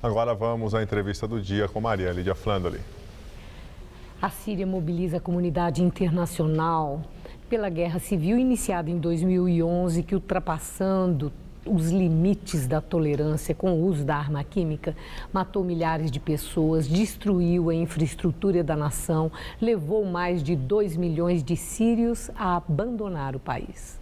Agora vamos à entrevista do dia com Maria Lídia Flandoli. A Síria mobiliza a comunidade internacional pela guerra civil iniciada em 2011, que, ultrapassando os limites da tolerância com o uso da arma química, matou milhares de pessoas, destruiu a infraestrutura da nação, levou mais de 2 milhões de sírios a abandonar o país.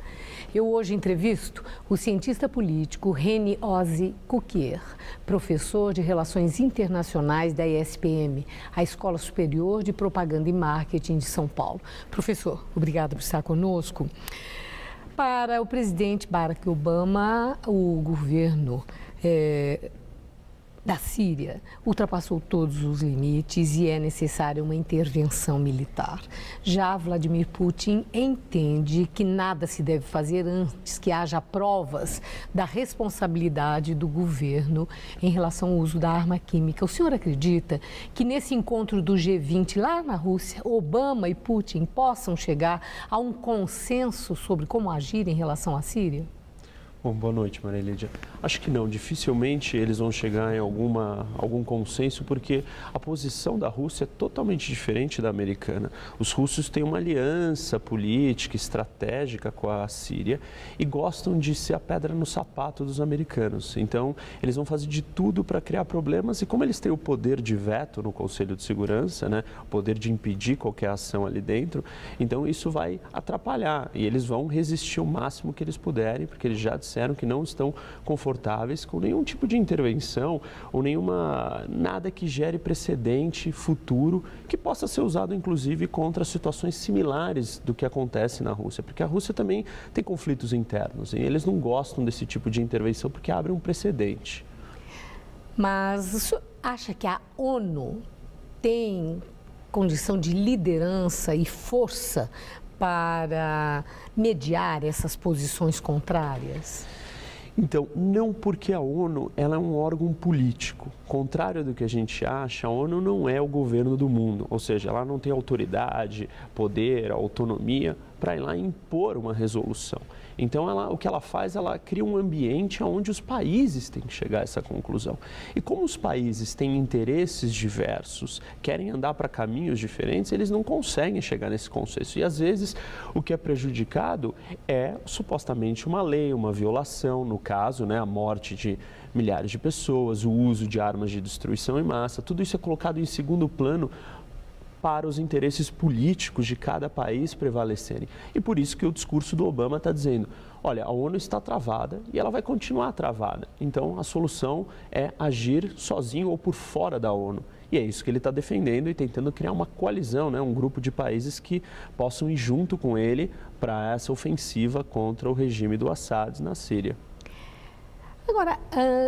Eu hoje entrevisto o cientista político Reni Ozi Kukier, professor de Relações Internacionais da ESPM, a Escola Superior de Propaganda e Marketing de São Paulo. Professor, obrigado por estar conosco. Para o presidente Barack Obama, o governo da Síria ultrapassou todos os limites e é necessária uma intervenção militar. Já Vladimir Putin entende que nada se deve fazer antes que haja provas da responsabilidade do governo em relação ao uso da arma química. O senhor acredita que nesse encontro do G20 lá na Rússia, Obama e Putin possam chegar a um consenso sobre como agir em relação à Síria? Bom, boa noite, Maria Lídia. Acho que não, dificilmente eles vão chegar em algum consenso, porque a posição da Rússia é totalmente diferente da americana. Os russos têm uma aliança política, estratégica com a Síria e gostam de ser a pedra no sapato dos americanos. Então, eles vão fazer de tudo para criar problemas e como eles têm o poder de veto no Conselho de Segurança, né, o poder de impedir qualquer ação ali dentro, então isso vai atrapalhar e eles vão resistir o máximo que eles puderem, porque eles já disseram que não estão confortáveis com nenhum tipo de intervenção ou nada que gere precedente futuro que possa ser usado inclusive contra situações similares do que acontece na Rússia, porque a Rússia também tem conflitos internos e eles não gostam desse tipo de intervenção porque abre um precedente. Mas o senhor acha que a ONU tem condição de liderança e força para mediar essas posições contrárias? Então, não, porque a ONU ela é um órgão político. Contrário do que a gente acha, a ONU não é o governo do mundo, ou seja, ela não tem autoridade, poder, autonomia para ir lá e impor uma resolução. Então, o que ela faz, ela cria um ambiente onde os países têm que chegar a essa conclusão. E como os países têm interesses diversos, querem andar para caminhos diferentes, eles não conseguem chegar nesse consenso. E, às vezes, o que é prejudicado é, supostamente, uma lei, uma violação, no caso, né, a morte de milhares de pessoas, o uso de armas de destruição em massa. Tudo isso é colocado em segundo plano para os interesses políticos de cada país prevalecerem. E por isso que o discurso do Obama está dizendo, olha, a ONU está travada e ela vai continuar travada. Então, a solução é agir sozinho ou por fora da ONU. E é isso que ele está defendendo e tentando criar uma coalizão, né, um grupo de países que possam ir junto com ele para essa ofensiva contra o regime do Assad na Síria. Agora,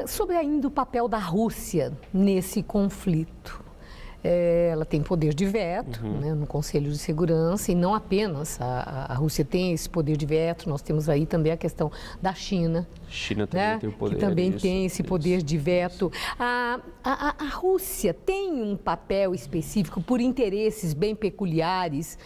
sobre ainda o papel da Rússia nesse conflito. Ela tem poder de veto, né, no Conselho de Segurança e não apenas a Rússia tem esse poder de veto, nós temos aí também a questão da China. China também, né, tem o poder. Que também tem esse poder de veto. A Rússia tem um papel específico por interesses bem peculiares,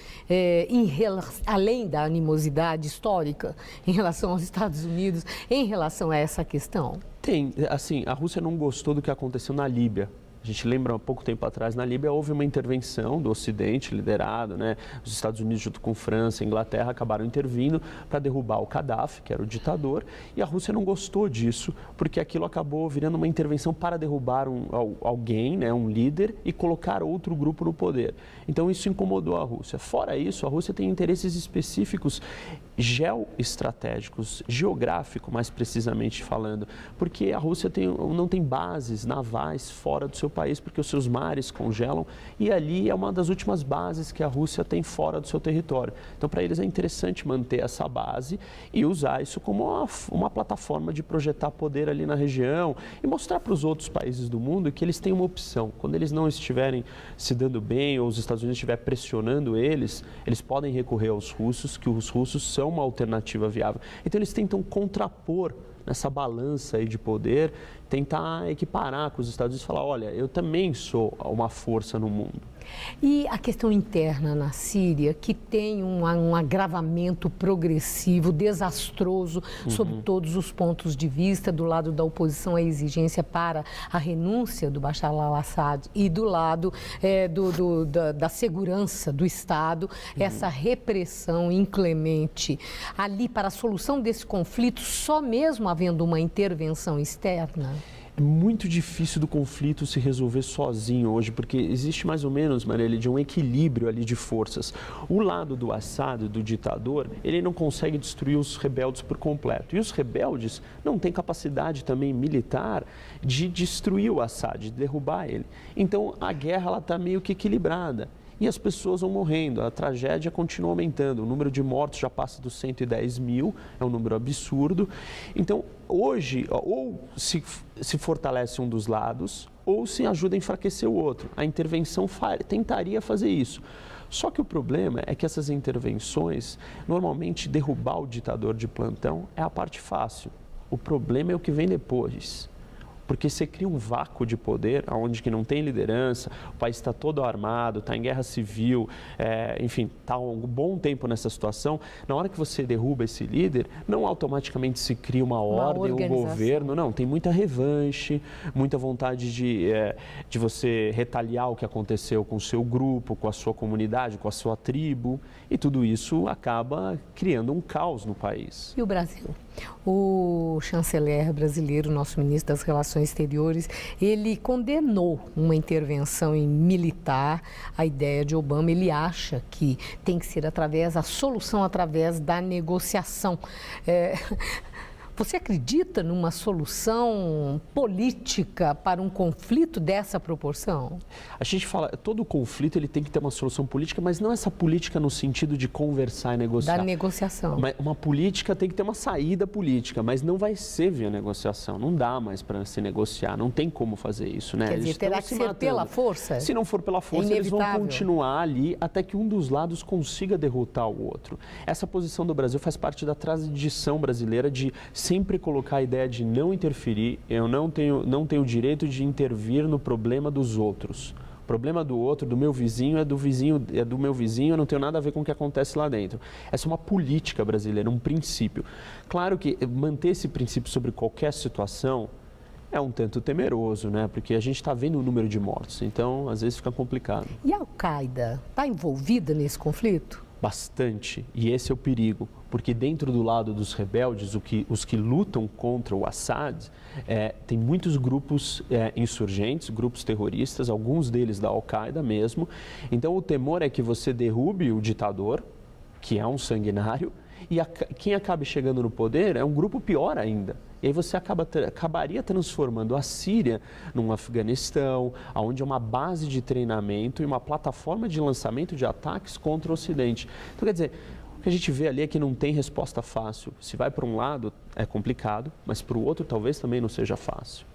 além da animosidade histórica em relação aos Estados Unidos, em relação a essa questão? Tem, assim, a Rússia não gostou do que aconteceu na Líbia. A gente lembra, há pouco tempo atrás, na Líbia, houve uma intervenção do Ocidente, liderado, né? Os Estados Unidos, junto com França e Inglaterra, acabaram intervindo para derrubar o Gaddafi, que era o ditador, e a Rússia não gostou disso, porque aquilo acabou virando uma intervenção para derrubar alguém, né? Um líder, e colocar outro grupo no poder. Então, isso incomodou a Rússia. Fora isso, a Rússia tem interesses específicos geoestratégicos, geográfico, mais precisamente falando, porque a Rússia não tem bases navais fora do seu país, porque os seus mares congelam e ali é uma das últimas bases que a Rússia tem fora do seu território. Então, para eles é interessante manter essa base e usar isso como uma plataforma de projetar poder ali na região e mostrar para os outros países do mundo que eles têm uma opção. Quando eles não estiverem se dando bem ou os Estados Unidos estiverem pressionando eles podem recorrer aos russos, que os russos são uma alternativa viável. Então, eles tentam contrapor nessa balança aí de poder, tentar equiparar com os Estados Unidos e falar, olha, eu também sou uma força no mundo. E a questão interna na Síria, que tem um agravamento progressivo, desastroso, sob todos os pontos de vista, do lado da oposição, a exigência para a renúncia do Bashar al-Assad e do lado da segurança do Estado, essa repressão inclemente. Ali, para a solução desse conflito, só mesmo havendo uma intervenção externa? É muito difícil do conflito se resolver sozinho hoje, porque existe mais ou menos, Marielle, de um equilíbrio ali de forças. O lado do Assad, do ditador, ele não consegue destruir os rebeldes por completo. E os rebeldes não têm capacidade também militar de destruir o Assad, de derrubar ele. Então, a guerra está meio que equilibrada. E as pessoas vão morrendo, a tragédia continua aumentando, o número de mortos já passa dos 110 mil, é um número absurdo. Então, hoje, ou se fortalece um dos lados, ou se ajuda a enfraquecer o outro. A intervenção tentaria fazer isso. Só que o problema é que essas intervenções, normalmente derrubar o ditador de plantão é a parte fácil. O problema é o que vem depois. Porque você cria um vácuo de poder, onde que não tem liderança, o país está todo armado, está em guerra civil, enfim, está há um bom tempo nessa situação. Na hora que você derruba esse líder, não automaticamente se cria uma ordem, um governo, não. Tem muita revanche, muita vontade de você retaliar o que aconteceu com o seu grupo, com a sua comunidade, com a sua tribo. E tudo isso acaba criando um caos no país. E o Brasil? O chanceler brasileiro, nosso ministro das Relações Exteriores, ele condenou uma intervenção militar, a ideia de Obama. Ele acha que tem que ser a solução através da negociação. Você acredita numa solução política para um conflito dessa proporção? A gente fala, todo conflito ele tem que ter uma solução política, mas não essa política no sentido de conversar e negociar. Da negociação. Uma política tem que ter uma saída política, mas não vai ser via negociação. Não dá mais para se negociar, não tem como fazer isso, né? Quer dizer, terá que ser pela força? Se não for pela força, eles vão continuar ali até que um dos lados consiga derrotar o outro. Essa posição do Brasil faz parte da tradição brasileira de sempre colocar a ideia de não interferir, eu não tenho o direito de intervir no problema dos outros. O problema do outro, do meu vizinho, é do meu vizinho, eu não tenho nada a ver com o que acontece lá dentro. Essa é uma política brasileira, um princípio. Claro que manter esse princípio sobre qualquer situação é um tanto temeroso, né? Porque a gente está vendo o número de mortos, então às vezes fica complicado. E a Al-Qaeda está envolvida nesse conflito? Bastante, e esse é o perigo, porque dentro do lado dos rebeldes, os que lutam contra o Assad, tem muitos grupos insurgentes, grupos terroristas, alguns deles da Al-Qaeda mesmo. Então o temor é que você derrube o ditador, que é um sanguinário, e quem acabe chegando no poder é um grupo pior ainda. E aí você acabaria transformando a Síria num Afeganistão, onde é uma base de treinamento e uma plataforma de lançamento de ataques contra o Ocidente. Então, quer dizer, o que a gente vê ali é que não tem resposta fácil. Se vai para um lado, é complicado, mas para o outro talvez também não seja fácil.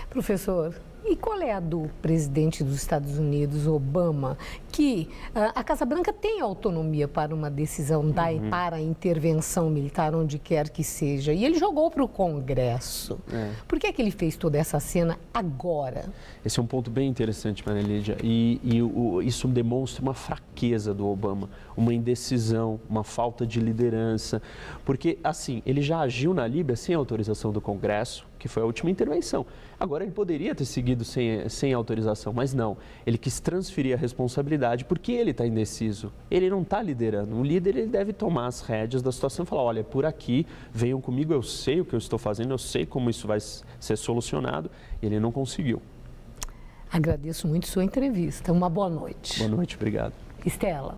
Professor, e qual é a do presidente dos Estados Unidos, Obama, que a Casa Branca tem autonomia para uma decisão para a intervenção militar onde quer que seja, e ele jogou para o Congresso. Por que é que ele fez toda essa cena agora? Esse é um ponto bem interessante, Maria Lídia, e isso demonstra uma fraqueza do Obama, uma indecisão, uma falta de liderança, porque, assim, ele já agiu na Líbia sem autorização do Congresso, que foi a última intervenção. Agora, ele poderia ter seguido sem autorização, mas não. Ele quis transferir a responsabilidade porque ele está indeciso. Ele não está liderando. O líder ele deve tomar as rédeas da situação e falar, olha, por aqui, venham comigo, eu sei o que eu estou fazendo, eu sei como isso vai ser solucionado. E ele não conseguiu. Agradeço muito sua entrevista. Uma boa noite. Boa noite, obrigado. Estela.